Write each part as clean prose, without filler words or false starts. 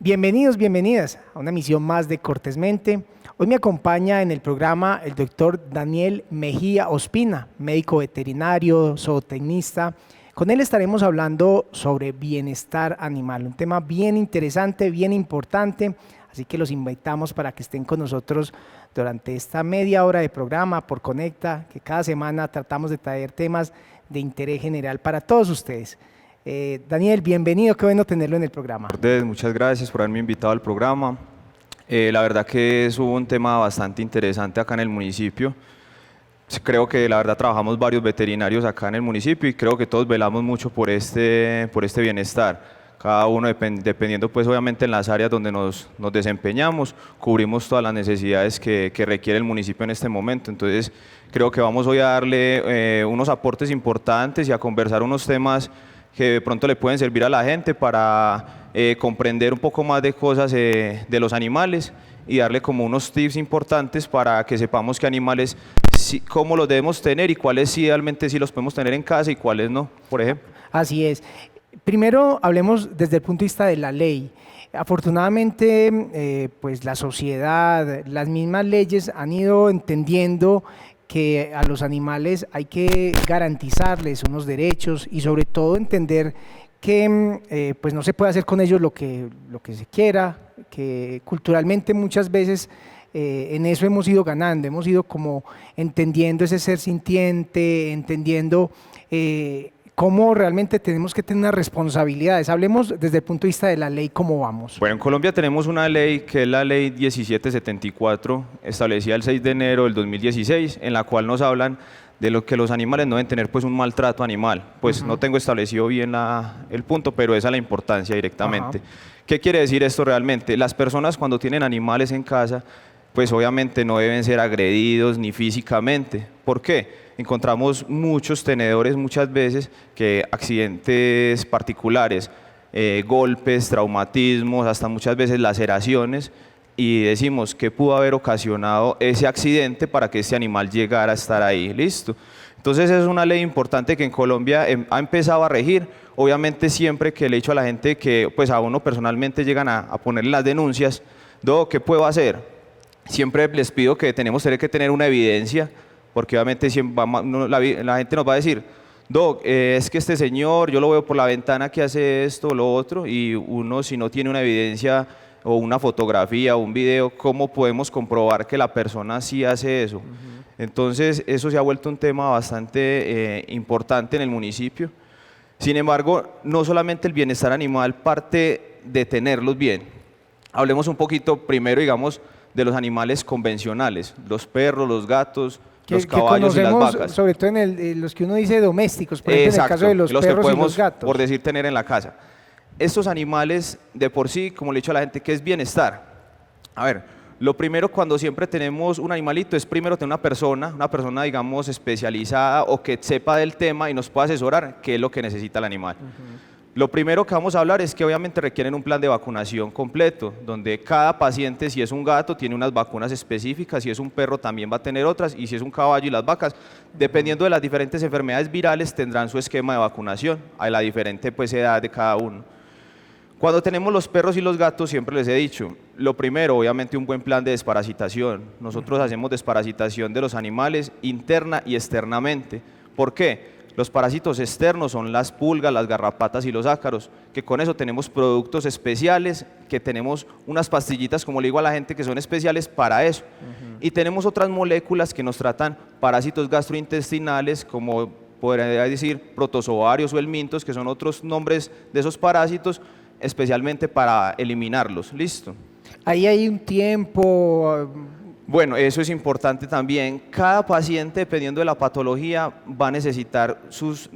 Bienvenidos, bienvenidas a una emisión más de Cortésmente. Hoy me acompaña en el programa el doctor Daniel Mejía Ospina, médico veterinario, zootecnista. Con él estaremos hablando sobre bienestar animal, un tema bien interesante, bien importante, así que los invitamos para que estén con nosotros durante esta media hora de programa por Conecta, que cada semana tratamos de traer temas de interés general para todos ustedes. Daniel, bienvenido, qué bueno tenerlo en el programa. Muchas gracias por haberme invitado al programa. La verdad que es un tema bastante interesante acá en el municipio. Creo que la verdad trabajamos varios veterinarios acá en el municipio y creo que todos velamos mucho por este bienestar. Cada uno dependiendo pues obviamente en las áreas donde nos desempeñamos, cubrimos todas las necesidades que requiere el municipio en este momento. Entonces creo que vamos hoy a darle unos aportes importantes y a conversar unos temas que de pronto le pueden servir a la gente para comprender un poco más de cosas de los animales y darle como unos tips importantes para que sepamos qué animales, cómo los debemos tener y cuáles sí realmente sí los podemos tener en casa y cuáles no, por ejemplo. Así es. Primero hablemos desde el punto de vista de la ley. Afortunadamente, pues la sociedad, las mismas leyes han ido entendiendo que a los animales hay que garantizarles unos derechos y sobre todo entender que pues no se puede hacer con ellos lo que se quiera, que culturalmente muchas veces en eso hemos ido ganando, hemos ido como entendiendo ese ser sintiente, entendiendo cómo realmente tenemos que tener unas responsabilidades. Hablemos desde el punto de vista de la ley, ¿cómo vamos? Bueno, en Colombia tenemos una ley que es la ley 1774, establecida el 6 de enero del 2016, en la cual nos hablan de lo que los animales no deben tener pues un maltrato animal. Pues no tengo establecido bien el punto, pero esa es la importancia directamente. ¿Qué quiere decir esto realmente? Las personas cuando tienen animales en casa, pues obviamente no deben ser agredidos ni físicamente. ¿Por qué? Encontramos muchos tenedores muchas veces que accidentes particulares, golpes, traumatismos, hasta muchas veces laceraciones, y decimos qué pudo haber ocasionado ese accidente para que este animal llegara a estar ahí, listo. Entonces es una ley importante que en Colombia ha empezado a regir, obviamente siempre que le he dicho a la gente que pues a uno personalmente llegan a ponerle las denuncias, ¿qué puedo hacer? Siempre les pido que tenemos que tener una evidencia, porque obviamente la gente nos va a decir, Doc, es que este señor, yo lo veo por la ventana que hace esto o lo otro, y uno si no tiene una evidencia o una fotografía o un video, ¿cómo podemos comprobar que la persona sí hace eso? Entonces eso se ha vuelto un tema bastante importante en el municipio. Sin embargo, no solamente el bienestar animal parte de tenerlos bien. Hablemos un poquito primero, digamos, de los animales convencionales, los perros, los gatos, los caballos y las vacas. Sobre todo en los que uno dice domésticos, por ejemplo, en el caso de los perros que podemos, y los gatos. por decir, tener en la casa. Estos animales, de por sí, como le he dicho a la gente, ¿qué es bienestar? A ver, lo primero cuando siempre tenemos un animalito es primero tener una persona, digamos, especializada o que sepa del tema y nos pueda asesorar qué es lo que necesita el animal. Lo primero que vamos a hablar es que obviamente requieren un plan de vacunación completo, donde cada paciente, si es un gato, tiene unas vacunas específicas, si es un perro también va a tener otras, y si es un caballo y las vacas, dependiendo de las diferentes enfermedades virales, tendrán su esquema de vacunación, a la diferente pues, edad de cada uno. Cuando tenemos los perros y los gatos, siempre les he dicho, lo primero, obviamente un buen plan de desparasitación. Nosotros hacemos desparasitación de los animales interna y externamente. ¿Por qué? Los parásitos externos son las pulgas, las garrapatas y los ácaros, que con eso tenemos productos especiales, que tenemos unas pastillitas, como le digo a la gente, que son especiales para eso. Y tenemos otras moléculas que nos tratan parásitos gastrointestinales, como podría decir protozoarios o helmintos, que son otros nombres de esos parásitos, especialmente para eliminarlos. ¿Listo? Ahí hay un tiempo. Bueno, eso es importante también. Cada paciente, dependiendo de la patología, va a necesitar sus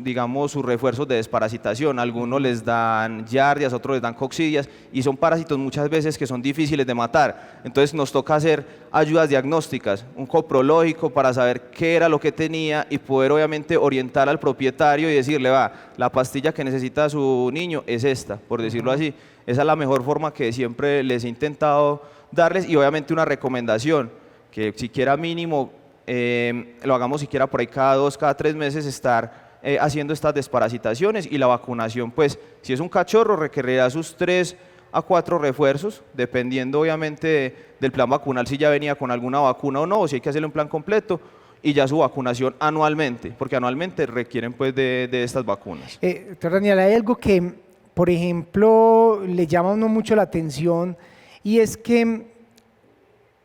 refuerzos de desparasitación. Algunos les dan yardias, otros les dan coccidias, y son parásitos muchas veces que son difíciles de matar. Entonces nos toca hacer ayudas diagnósticas, un coprológico para saber qué era lo que tenía y poder obviamente orientar al propietario y decirle, la pastilla que necesita su niño es esta, por decirlo así. Esa es la mejor forma que siempre les he intentado darles, y obviamente una recomendación, que siquiera mínimo lo hagamos siquiera por ahí cada 2, cada 3 meses, estar haciendo estas desparasitaciones, y la vacunación, pues si es un cachorro requerirá sus 3 a 4 refuerzos, dependiendo obviamente del plan vacunal, si ya venía con alguna vacuna o no, o si hay que hacerle un plan completo, y ya su vacunación anualmente, porque anualmente requieren pues de estas vacunas. Doctor Daniel, hay algo que, por ejemplo, le llama a uno mucho la atención, y es que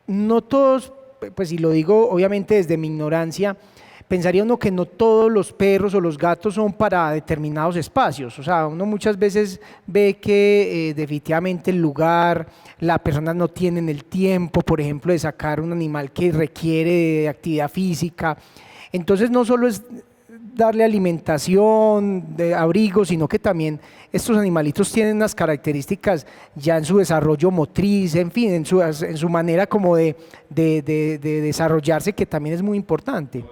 no todos, pues y lo digo obviamente desde mi ignorancia, pensaría uno que no todos los perros o los gatos son para determinados espacios. O sea, uno muchas veces ve que definitivamente el lugar, la persona no tienen el tiempo, por ejemplo, de sacar un animal que requiere de actividad física. Entonces no solo es darle alimentación, de abrigo, sino que también estos animalitos tienen unas características ya en su desarrollo motriz, en fin, en su manera como de desarrollarse, que también es muy importante.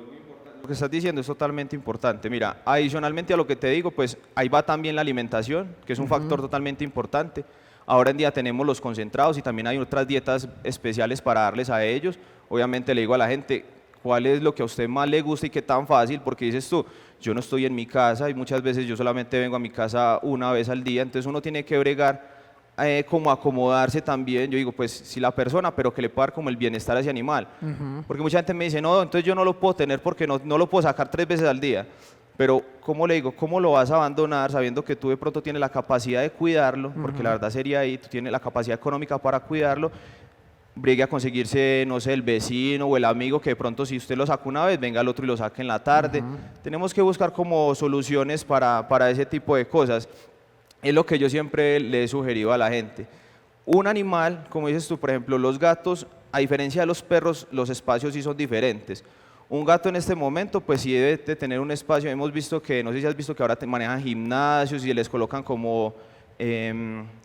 Lo que estás diciendo es totalmente importante. Mira, adicionalmente a lo que te digo, pues ahí va también la alimentación, que es un factor totalmente importante. Ahora en día tenemos los concentrados y también hay otras dietas especiales para darles a ellos. Obviamente le digo a la gente cuál es lo que a usted más le gusta y qué tan fácil, porque dices tú, yo no estoy en mi casa y muchas veces yo solamente vengo a mi casa una vez al día, entonces uno tiene que bregar como acomodarse también. Yo digo, pues si la persona, pero que le pueda dar como el bienestar a ese animal. Porque mucha gente me dice, no, entonces yo no lo puedo tener porque no lo puedo sacar 3 veces al día. Pero, ¿cómo le digo? ¿Cómo lo vas a abandonar sabiendo que tú de pronto tienes la capacidad de cuidarlo? Porque la verdad sería ahí, tú tienes la capacidad económica para cuidarlo. Bregue a conseguirse, no sé, el vecino o el amigo que de pronto si usted lo saca una vez, venga el otro y lo saque en la tarde. Tenemos que buscar como soluciones para ese tipo de cosas. Es lo que yo siempre le he sugerido a la gente. Un animal, como dices tú, por ejemplo, los gatos, a diferencia de los perros, los espacios sí son diferentes. Un gato en este momento, pues sí debe de tener un espacio. Hemos visto que, no sé si has visto que ahora manejan gimnasios y les colocan como,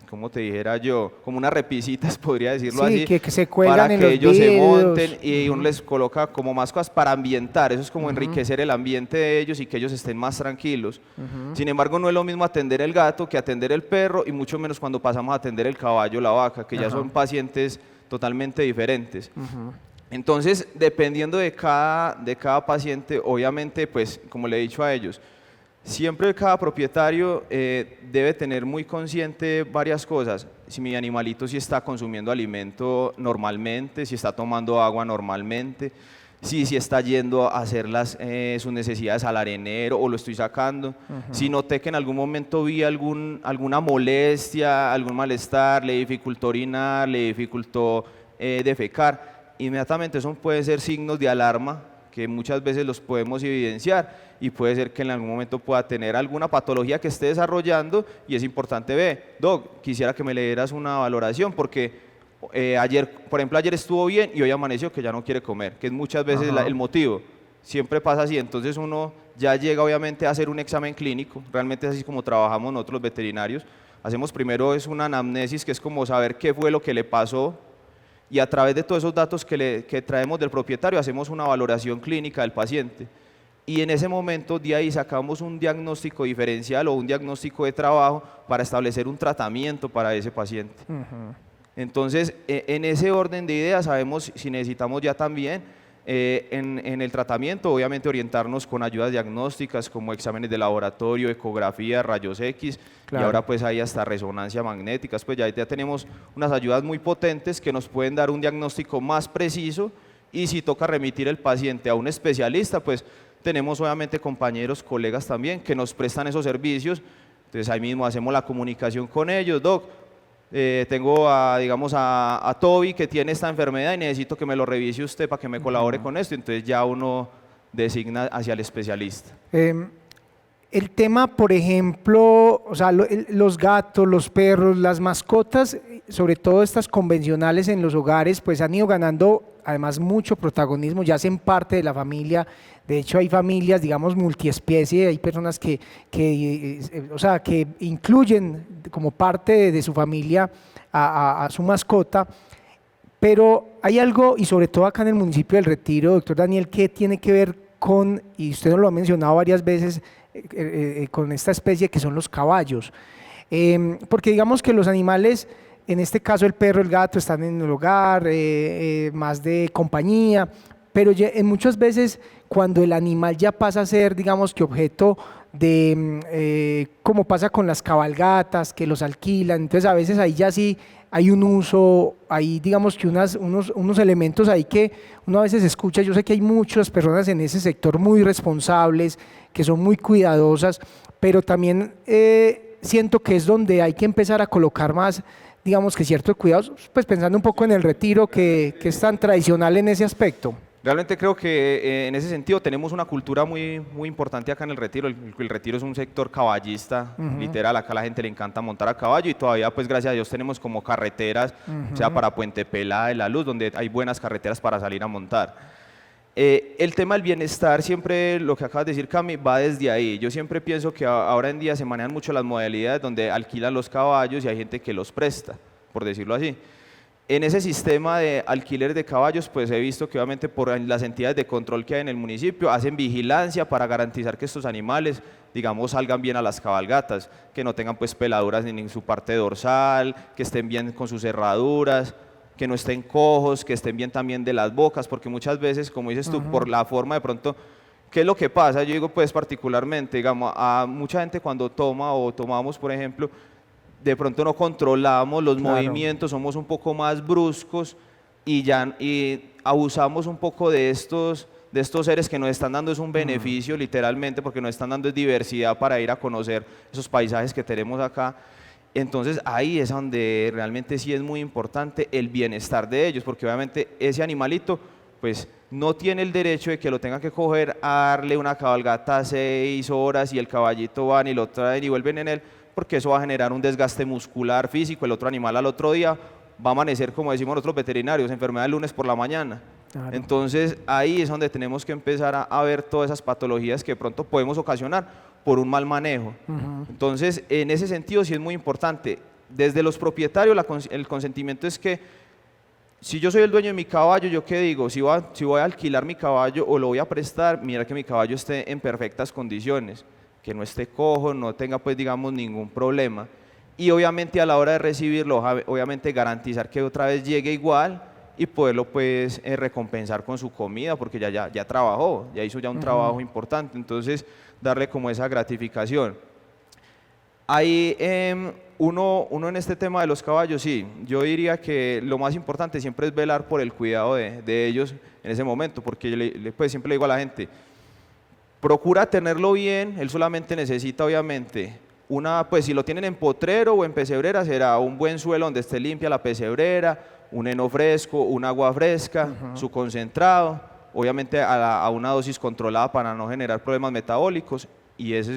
¿cómo te dijera yo? Como unas repisitas, podría decirlo Sí, así, que se cuelgan para en que los ellos se vidrios. monten y uno les coloca como más cosas para ambientar. Eso es como enriquecer el ambiente de ellos y que ellos estén más tranquilos. Sin embargo, no es lo mismo atender el gato que atender el perro, y mucho menos cuando pasamos a atender el caballo o la vaca, que ya son pacientes totalmente diferentes. Entonces, dependiendo de cada paciente, obviamente, pues, como le he dicho a ellos, siempre cada propietario debe tener muy consciente varias cosas. Si mi animalito sí está consumiendo alimento normalmente, si está tomando agua normalmente, si está yendo a hacer sus necesidades al arenero o lo estoy sacando. Si noté que en algún momento vi alguna molestia, algún malestar, le dificultó orinar, le dificultó defecar, inmediatamente eso puede ser signos de alarma que muchas veces los podemos evidenciar, y puede ser que en algún momento pueda tener alguna patología que esté desarrollando, y es importante ver, Doc, quisiera que me le dieras una valoración porque ayer, por ejemplo, ayer estuvo bien y hoy amaneció que ya no quiere comer, que es muchas veces el motivo. Siempre pasa así, entonces uno ya llega obviamente a hacer un examen clínico, realmente es así como trabajamos nosotros los veterinarios. Hacemos primero es una anamnesis, que es como saber qué fue lo que le pasó, y a través de todos esos datos que traemos del propietario hacemos una valoración clínica del paciente, y en ese momento de ahí sacamos un diagnóstico diferencial o un diagnóstico de trabajo para establecer un tratamiento para ese paciente. Entonces, en ese orden de ideas sabemos si necesitamos ya también en el tratamiento, obviamente orientarnos con ayudas diagnósticas como exámenes de laboratorio, ecografía, rayos X, Claro. y ahora pues hay hasta resonancia magnética. Pues ya tenemos unas ayudas muy potentes que nos pueden dar un diagnóstico más preciso, y si toca remitir el paciente a un especialista, pues tenemos obviamente compañeros, colegas también que nos prestan esos servicios. Entonces ahí mismo hacemos la comunicación con ellos. Doc, tengo digamos a Toby que tiene esta enfermedad y necesito que me lo revise usted para que me colabore con esto. Entonces ya uno designa hacia el especialista. El tema, por ejemplo, o sea, los gatos, los perros, las mascotas, sobre todo estas convencionales en los hogares, pues han ido ganando además mucho protagonismo, ya hacen parte de la familia. De hecho, hay familias, digamos, multiespecie, hay personas o sea, que incluyen como parte de su familia a su mascota. Pero hay algo, y sobre todo acá en el municipio del Retiro, doctor Daniel, que tiene que ver con, y usted nos lo ha mencionado varias veces, con esta especie que son los caballos. Porque digamos que los animales, en este caso el perro, el gato, están en el hogar, más de compañía, pero muchas veces cuando el animal ya pasa a ser, digamos que objeto de, como pasa con las cabalgatas, que los alquilan, entonces a veces ahí ya sí hay un uso, hay digamos que unos elementos ahí que uno a veces escucha. Yo sé que hay muchas personas en ese sector muy responsables, que son muy cuidadosas, pero también siento que es donde hay que empezar a colocar más, digamos que ciertos cuidados, pues pensando un poco en el retiro que es tan tradicional en ese aspecto. Realmente creo que en ese sentido tenemos una cultura muy importante acá en el Retiro. El Retiro es un sector caballista, literal, acá a la gente le encanta montar a caballo y todavía pues gracias a Dios tenemos como carreteras, sea para Puente Pelada de la Luz, donde hay buenas carreteras para salir a montar. El tema del bienestar, siempre lo que acabas de decir, Cami, va desde ahí. Yo siempre pienso que ahora en día se manejan mucho las modalidades donde alquilan los caballos y hay gente que los presta, por decirlo así. En ese sistema de alquiler de caballos, pues he visto que obviamente por las entidades de control que hay en el municipio hacen vigilancia para garantizar que estos animales, digamos, salgan bien a las cabalgatas, que no tengan pues peladuras ni en su parte dorsal, que estén bien con sus cerraduras, que no estén cojos, que estén bien también de las bocas, porque muchas veces, como dices tú, por la forma de pronto, ¿qué es lo que pasa? Yo digo pues particularmente, digamos, a mucha gente cuando toma o tomamos, por ejemplo, de pronto no controlamos los movimientos, somos un poco más bruscos y abusamos un poco de estos seres que nos están dando es un beneficio literalmente, porque nos están dando es diversidad para ir a conocer esos paisajes que tenemos acá. Entonces ahí es donde realmente sí es muy importante el bienestar de ellos, porque obviamente ese animalito pues no tiene el derecho de que lo tengan que coger a darle una cabalgata 6 horas y el caballito van y lo traen y vuelven en él, porque eso va a generar un desgaste muscular, físico. El otro animal al otro día va a amanecer, como decimos nosotros veterinarios, enfermedad el lunes por la mañana. Claro. Entonces ahí es donde tenemos que empezar a ver todas esas patologías que de pronto podemos ocasionar por un mal manejo. Entonces en ese sentido sí es muy importante. Desde los propietarios el consentimiento es que si yo soy el dueño de mi caballo, ¿yo qué digo? Si voy a alquilar mi caballo o lo voy a prestar, mira que mi caballo esté en perfectas condiciones, que no esté cojo, no tenga pues digamos ningún problema, y obviamente a la hora de recibirlo, obviamente garantizar que otra vez llegue igual y poderlo pues recompensar con su comida, porque ya trabajó, ya hizo ya un trabajo importante, entonces darle como esa gratificación. Ahí uno en este tema de los caballos, sí, yo diría que lo más importante siempre es velar por el cuidado de ellos en ese momento, porque yo pues siempre le digo a la gente, procura tenerlo bien. Él solamente necesita obviamente pues si lo tienen en potrero o en pesebrera, será un buen suelo donde esté limpia la pesebrera, un heno fresco, un agua fresca, su concentrado, obviamente a una dosis controlada para no generar problemas metabólicos, y ese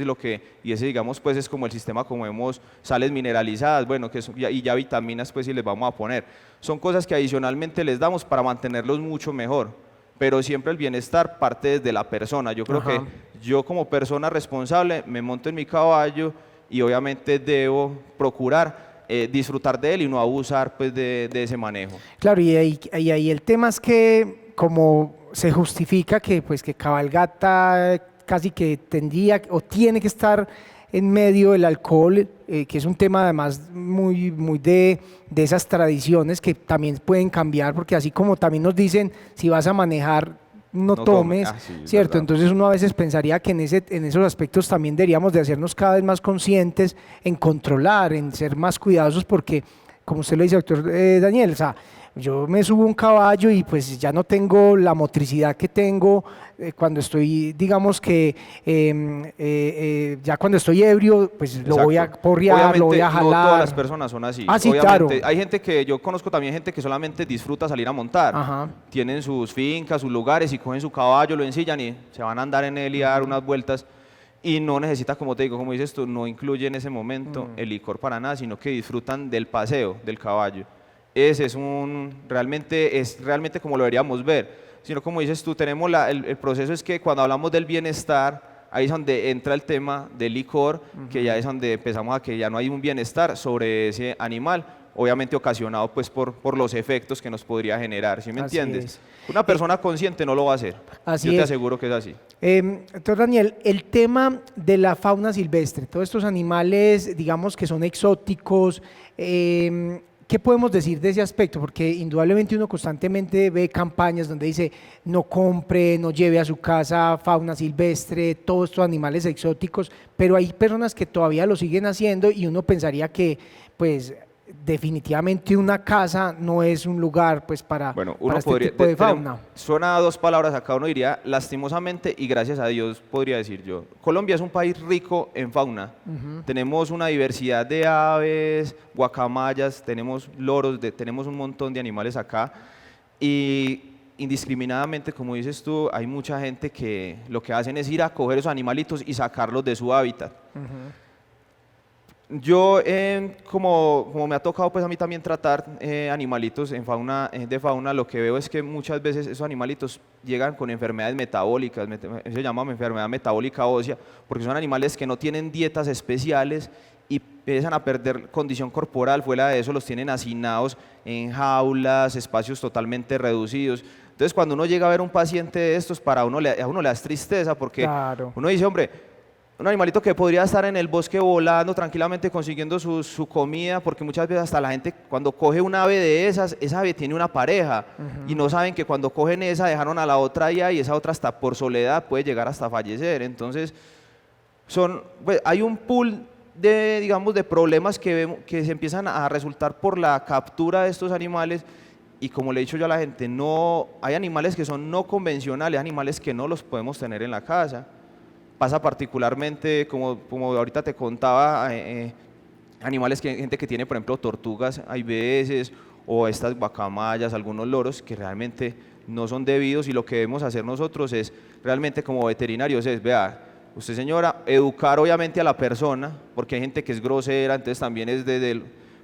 digamos pues es como el sistema, como vemos, sales mineralizadas, bueno, y ya vitaminas pues si les vamos a poner, son cosas que adicionalmente les damos para mantenerlos mucho mejor. Pero siempre el bienestar parte desde la persona. Yo creo que yo como persona responsable me monto en mi caballo y obviamente debo procurar disfrutar de él y no abusar pues de ese manejo. Claro, y ahí el tema es que como se justifica que pues que cabalgata casi que tendría o tiene que estar en medio del alcohol, que es un tema además muy de esas tradiciones que también pueden cambiar, porque así como también nos dicen, si vas a manejar, no tomes, sí, ¿cierto? Entonces uno a veces pensaría que en esos aspectos también deberíamos de hacernos cada vez más conscientes en controlar, en ser más cuidadosos, porque, como usted lo dice, doctor Daniel, o sea, yo me subo a un caballo y pues ya no tengo la motricidad que tengo cuando estoy, digamos que ya cuando estoy ebrio, pues lo voy a porrear, obviamente, lo voy a jalar. No todas las personas son así. Ah, sí, claro. Hay gente que, yo conozco también gente que solamente disfruta salir a montar. Tienen sus fincas, sus lugares y cogen su caballo, lo ensillan y se van a andar en él y a dar unas vueltas. Y no necesita, como te digo, como dices tú, no incluye en ese momento el licor para nada, sino que disfrutan del paseo del caballo. Ese es realmente como lo deberíamos ver, sino como dices tú, tenemos el proceso es que cuando hablamos del bienestar, ahí es donde entra el tema del licor, que ya es donde empezamos a que ya no hay un bienestar sobre ese animal, obviamente ocasionado pues por los efectos que nos podría generar, ¿sí me entiendes? Una persona consciente no lo va a hacer, yo te aseguro que es así. Doctor Daniel, el tema de la fauna silvestre, todos estos animales, digamos que son exóticos, ¿qué podemos decir de ese aspecto? Porque indudablemente uno constantemente ve campañas donde dice no compre, no lleve a su casa fauna silvestre, todos estos animales exóticos, pero hay personas que todavía lo siguen haciendo y uno pensaría que pues definitivamente una casa no es un lugar pues Bueno, para este tipo de fauna. Suena a dos palabras acá, uno diría lastimosamente y gracias a Dios podría decir yo. Colombia es un país rico en fauna. Tenemos una diversidad de aves, guacamayas, tenemos loros, tenemos un montón de animales acá y indiscriminadamente, como dices tú, hay mucha gente que lo que hacen es ir a coger esos animalitos y sacarlos de su hábitat. Yo, como me ha tocado pues a mí también tratar animalitos en fauna, de fauna, lo que veo es que muchas veces esos animalitos llegan con enfermedades metabólicas, se llama enfermedad metabólica ósea, porque son animales que no tienen dietas especiales y empiezan a perder condición corporal. Fuera de eso los tienen hacinados en jaulas, espacios totalmente reducidos. Entonces cuando uno llega a ver un paciente de estos, a uno le da tristeza porque Claro. uno dice, hombre, un animalito que podría estar en el bosque volando tranquilamente consiguiendo su comida, porque muchas veces hasta la gente cuando coge un ave de esas, esa ave tiene una pareja y no saben que cuando cogen esa dejaron a la otra allá y esa otra hasta por soledad puede llegar hasta fallecer. Entonces pues, hay un pool de, digamos, de problemas que se empiezan a resultar por la captura de estos animales. Y como le he dicho yo a la gente, hay animales que son no convencionales, animales que no los podemos tener en la casa. Pasa particularmente, como ahorita te contaba, gente que tiene, por ejemplo, tortugas, hay veces, o estas guacamayas, algunos loros, que realmente no son debidos, y lo que debemos hacer nosotros es, realmente como veterinarios, vea, usted señora, educar obviamente a la persona, porque hay gente que es grosera, entonces también es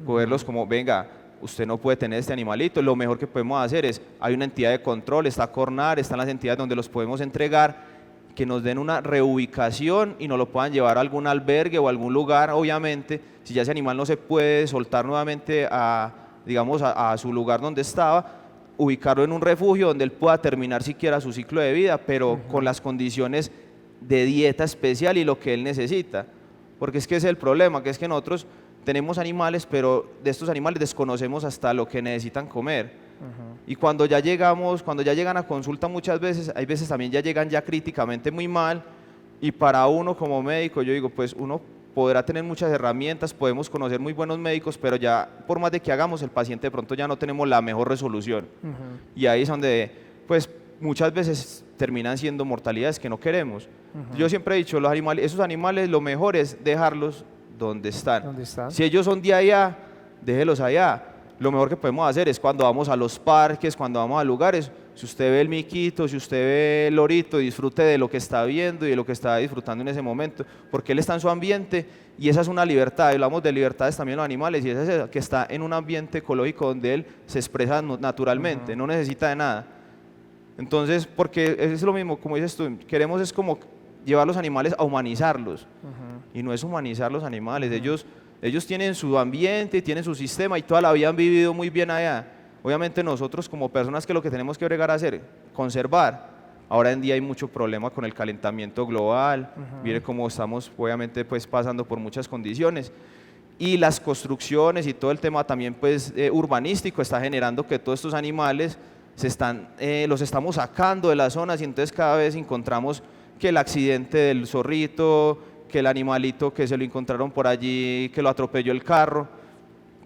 cogerlos como, venga, usted no puede tener este animalito, lo mejor que podemos hacer es, hay una entidad de control, está Cornar, están las entidades donde los podemos entregar, que nos den una reubicación y nos lo puedan llevar a algún albergue o algún lugar, obviamente, si ya ese animal no se puede soltar nuevamente a su lugar donde estaba, ubicarlo en un refugio donde él pueda terminar siquiera su ciclo de vida, pero con las condiciones de dieta especial y lo que él necesita, porque es que ese es el problema, que es que nosotros tenemos animales, pero de estos animales desconocemos hasta lo que necesitan comer. Y cuando ya llegan a consulta muchas veces, hay veces también ya llegan ya críticamente muy mal, y para uno como médico, yo digo, pues uno podrá tener muchas herramientas, podemos conocer muy buenos médicos, pero ya por más de que hagamos, el paciente de pronto ya no tenemos la mejor resolución. Y ahí es donde, pues muchas veces terminan siendo mortalidades que no queremos. Yo siempre he dicho, esos animales lo mejor es dejarlos donde están. ¿Dónde están? Si ellos son de allá, déjelos allá. Lo mejor que podemos hacer es cuando vamos a los parques, cuando vamos a lugares, si usted ve el miquito, si usted ve el lorito, disfrute de lo que está viendo y de lo que está disfrutando en ese momento, porque él está en su ambiente y esa es una libertad. Hablamos de libertades también los animales, y esa es esa, que está en un ambiente ecológico donde él se expresa naturalmente, no necesita de nada. Entonces, porque es lo mismo, como dices tú, queremos es como llevar los animales a humanizarlos, y no es humanizar los animales, ellos tienen su ambiente, tienen su sistema y toda la vida han vivido muy bien allá. Obviamente nosotros como personas, que lo que tenemos que bregar a hacer, conservar. Ahora en día hay mucho problema con el calentamiento global, mire cómo estamos obviamente pues pasando por muchas condiciones, y las construcciones y todo el tema también pues urbanístico está generando que todos estos animales los estamos sacando de las zonas, y entonces cada vez encontramos que el accidente del zorrito, que el animalito que se lo encontraron por allí, que lo atropelló el carro.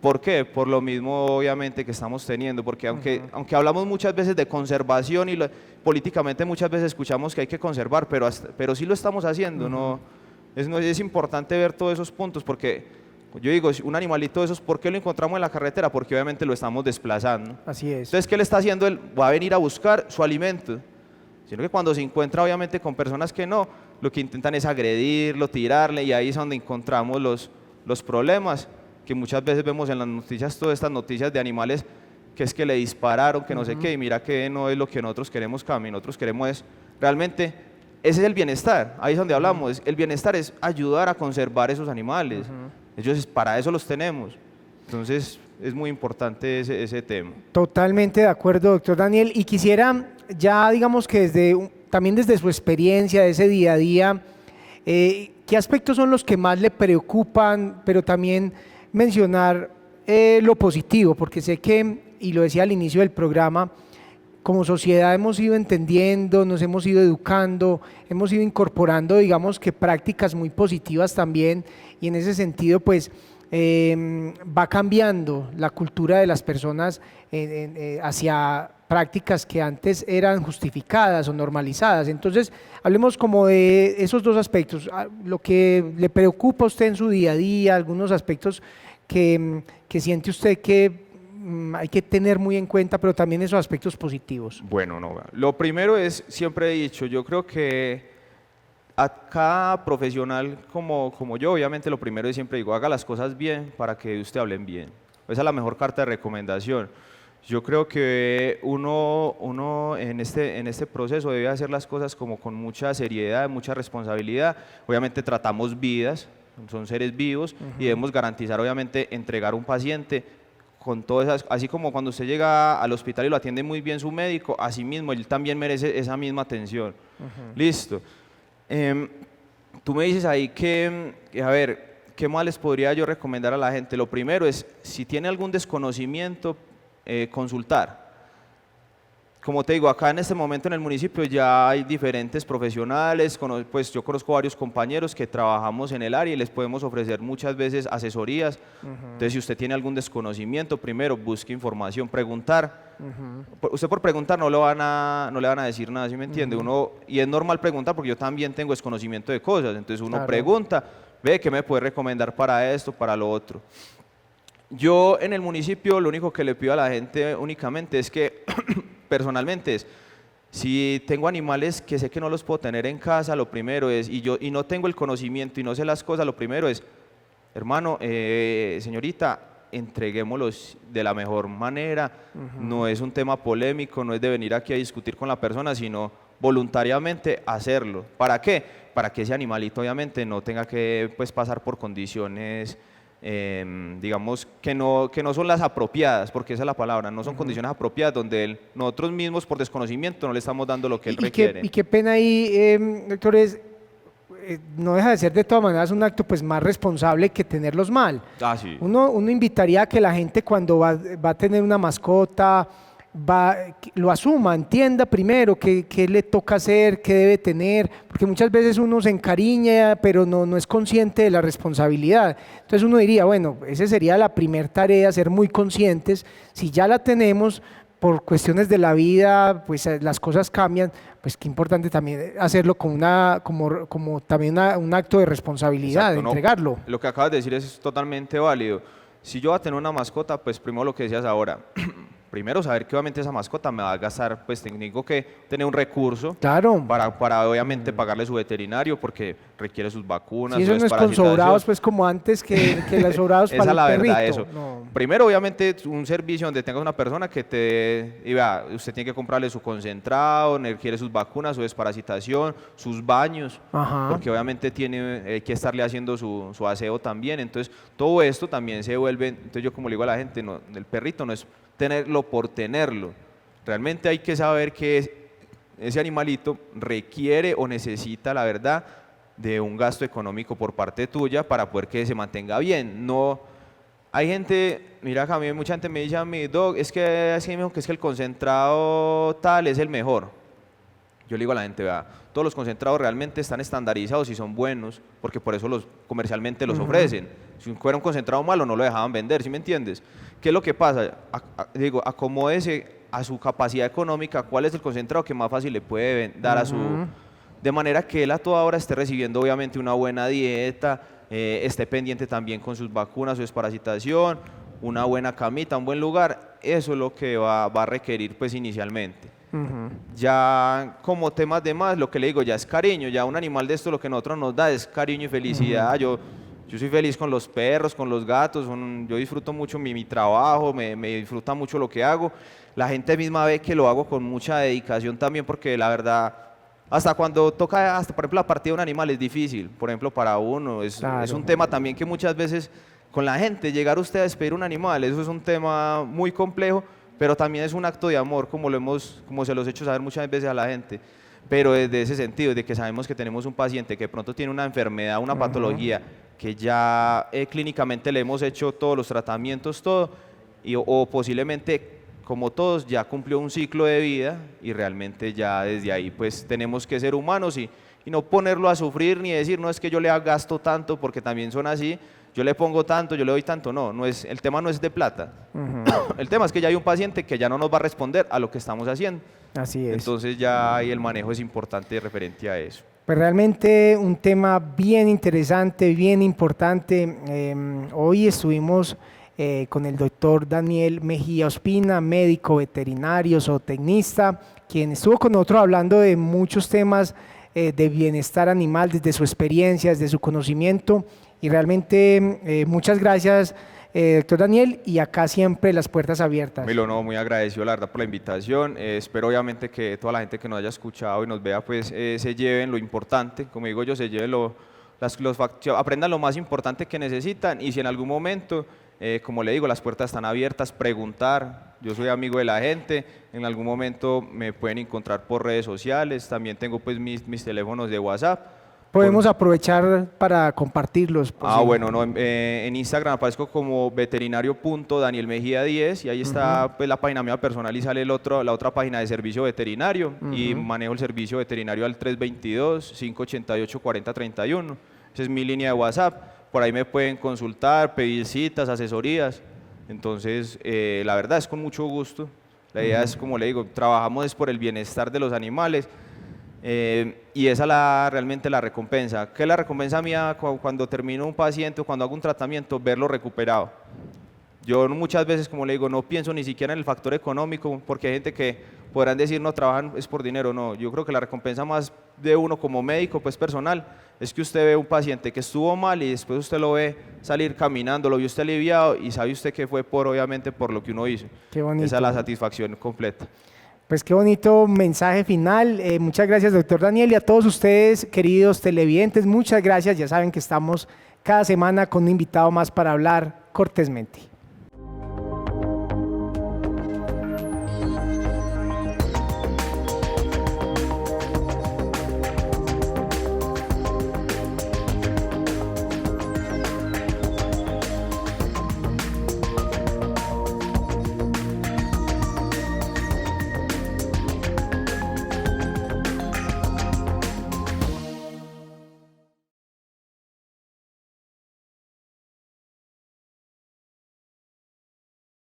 ¿Por qué? Por lo mismo obviamente que estamos teniendo, porque aunque hablamos muchas veces de conservación y políticamente muchas veces escuchamos que hay que conservar, pero sí lo estamos haciendo, no es importante ver todos esos puntos, porque yo digo, un animalito de esos, ¿por qué lo encontramos en la carretera? Porque obviamente lo estamos desplazando. Así es. Entonces, ¿qué le está haciendo él? Va a venir a buscar su alimento, sino que cuando se encuentra obviamente con personas que no, lo que intentan es agredirlo, tirarle, y ahí es donde encontramos los problemas, que muchas veces vemos en las noticias, todas estas noticias de animales que es que le dispararon, que no sé qué, y mira que no es lo que nosotros queremos cambiar. Nosotros queremos es, realmente, ese es el bienestar, ahí es donde hablamos, el bienestar es ayudar a conservar esos animales, ellos para eso los tenemos, entonces es muy importante ese tema. Totalmente de acuerdo, doctor Daniel, y quisiera ya digamos que también desde su experiencia de ese día a día, ¿qué aspectos son los que más le preocupan? Pero también mencionar lo positivo, porque sé que, y lo decía al inicio del programa, como sociedad hemos ido entendiendo, nos hemos ido educando, hemos ido incorporando, digamos que prácticas muy positivas también, y en ese sentido, pues, va cambiando la cultura de las personas hacia prácticas que antes eran justificadas o normalizadas. Entonces, hablemos como de esos dos aspectos, lo que le preocupa a usted en su día a día, algunos aspectos que siente usted que hay que tener muy en cuenta, pero también esos aspectos positivos. Bueno, no, lo primero es, siempre he dicho, yo creo que a cada profesional como yo, obviamente lo primero es siempre digo, haga las cosas bien para que usted hablen bien. Esa es la mejor carta de recomendación. Yo creo que uno en este proceso debe hacer las cosas como con mucha seriedad, mucha responsabilidad. Obviamente tratamos vidas, son seres vivos y debemos garantizar, obviamente, entregar un paciente con todas esas, así como cuando usted llega al hospital y lo atiende muy bien su médico, así mismo él también merece esa misma atención. Listo. Tú me dices ahí a ver, ¿qué más les podría yo recomendar a la gente? Lo primero es, si tiene algún desconocimiento, consultar. Como te digo, acá en este momento en el municipio ya hay diferentes profesionales, pues yo conozco varios compañeros que trabajamos en el área y les podemos ofrecer muchas veces asesorías. Entonces, si usted tiene algún desconocimiento, primero busque información, preguntar. Usted por preguntar no le van a decir nada, ¿sí me entiende? Y es normal preguntar porque yo también tengo desconocimiento de cosas, entonces uno pregunta, ve, ¿qué me puede recomendar para esto, para lo otro? Yo en el municipio lo único que le pido a la gente únicamente es que personalmente es, si tengo animales que sé que no los puedo tener en casa, lo primero es, y no tengo el conocimiento y no sé las cosas, lo primero es, hermano, señorita, entreguémoslos de la mejor manera, no es un tema polémico, no es de venir aquí a discutir con la persona, sino voluntariamente hacerlo. ¿Para qué? Para que ese animalito obviamente no tenga que pues, pasar por condiciones digamos que no son las apropiadas, porque esa es la palabra, no son condiciones apropiadas donde nosotros mismos por desconocimiento no le estamos dando lo que él requiere. Y qué pena ahí, doctor, no deja de ser de todas maneras un acto pues más responsable que tenerlos mal. Sí. Uno invitaría a que la gente cuando va a tener una mascota, lo asuma, entienda primero qué le toca hacer, qué debe tener, porque muchas veces uno se encariña, pero no es consciente de la responsabilidad. Entonces uno diría, bueno, esa sería la primera tarea, ser muy conscientes. Si ya la tenemos, por cuestiones de la vida, pues las cosas cambian, pues qué importante también hacerlo como también un acto de responsabilidad. Exacto, de entregarlo. Lo que acabas de decir es totalmente válido. Si yo voy a tener una mascota, pues primero lo que decías ahora, primero saber que obviamente esa mascota me va a gastar, pues tengo que tener un recurso para obviamente pagarle su veterinario porque requiere sus vacunas. Si eso no es con sobrados, pues como antes que los sobrados para el perrito. Esa es la verdad, eso. No. Primero obviamente un servicio donde tengas una persona que usted tiene que comprarle su concentrado, requiere sus vacunas, su desparasitación, sus baños, porque obviamente tiene que estarle haciendo su aseo también. Entonces todo esto también se vuelve, entonces yo como le digo a la gente, el perrito no es tenerlo por tenerlo. Realmente hay que saber que ese animalito requiere o necesita, la verdad, de un gasto económico por parte tuya para poder que se mantenga bien. No, hay gente, mira, a mí mucha gente me dice a mí, Doc, es que el concentrado tal es el mejor. Yo le digo a la gente, vea, todos los concentrados realmente están estandarizados y son buenos, porque por eso comercialmente los ofrecen. Si fuera un concentrado malo no lo dejaban vender, ¿sí me entiendes? ¿Qué es lo que pasa? Digo, acomódese a su capacidad económica, cuál es el concentrado que más fácil le puede dar a su... De manera que él a toda hora esté recibiendo obviamente una buena dieta, esté pendiente también con sus vacunas, su desparasitación, una buena camita, un buen lugar, eso es lo que va a requerir pues inicialmente. Ya como temas de más, lo que le digo ya es cariño, ya un animal de esto lo que nosotros nos da es cariño y felicidad. Yo soy feliz con los perros, con los gatos, yo disfruto mucho mi trabajo, me disfruta mucho lo que hago. La gente misma ve que lo hago con mucha dedicación también porque la verdad, hasta cuando toca, por ejemplo, la partida de un animal es difícil, por ejemplo, para uno, es un tema también que muchas veces con la gente, llegar usted a despedir un animal, eso es un tema muy complejo, pero también es un acto de amor, como se los he hecho saber muchas veces a la gente. Pero desde ese sentido, de que sabemos que tenemos un paciente que de pronto tiene una enfermedad, una patología, que ya clínicamente le hemos hecho todos los tratamientos, todo, o posiblemente como todos ya cumplió un ciclo de vida y realmente ya desde ahí pues tenemos que ser humanos y no ponerlo a sufrir ni decir no es que yo le gasto tanto porque también son así, yo le pongo tanto, yo le doy tanto, no es, el tema no es de plata, el tema es que ya hay un paciente que ya no nos va a responder a lo que estamos haciendo. Así es. Entonces ya ahí el manejo es importante referente a eso. Pues realmente un tema bien interesante, bien importante. Hoy estuvimos con el doctor Daniel Mejía Ospina, médico veterinario, zootecnista, quien estuvo con nosotros hablando de muchos temas de bienestar animal, desde su experiencia, desde su conocimiento. Y realmente muchas gracias, doctor Daniel, y acá siempre las puertas abiertas. Milo, no, muy agradecido la verdad por la invitación. Espero obviamente que toda la gente que nos haya escuchado y nos vea pues se lleven lo importante, como digo yo, se lleven aprendan lo más importante que necesitan y si en algún momento, como le digo, las puertas están abiertas, preguntar. Yo soy amigo de la gente, en algún momento me pueden encontrar por redes sociales, también tengo pues mis teléfonos de WhatsApp. Podemos aprovechar para compartirlos. Bueno, no, en Instagram aparezco como veterinario.danielmejía10 y ahí está pues, la página mía personal y sale la otra página de servicio veterinario y manejo el servicio veterinario al 322-588-4031. Esa es mi línea de WhatsApp. Por ahí me pueden consultar, pedir citas, asesorías. Entonces, la verdad es con mucho gusto. La idea es, como le digo, trabajamos es por el bienestar de los animales. Y esa es realmente la recompensa. ¿Qué es la recompensa mía cuando termino un paciente o cuando hago un tratamiento? Verlo recuperado. Yo muchas veces, como le digo, no pienso ni siquiera en el factor económico, porque hay gente que podrán decir no trabajan es por dinero. No, yo creo que la recompensa más de uno como médico, pues personal, es que usted ve un paciente que estuvo mal y después usted lo ve salir caminando, lo vio usted aliviado y sabe usted que fue obviamente por lo que uno hizo. Qué bonito. Esa es la satisfacción completa. Pues qué bonito mensaje final. Muchas gracias, doctor Daniel, y a todos ustedes, queridos televidentes, muchas gracias. Ya saben que estamos cada semana con un invitado más para hablar cortésmente.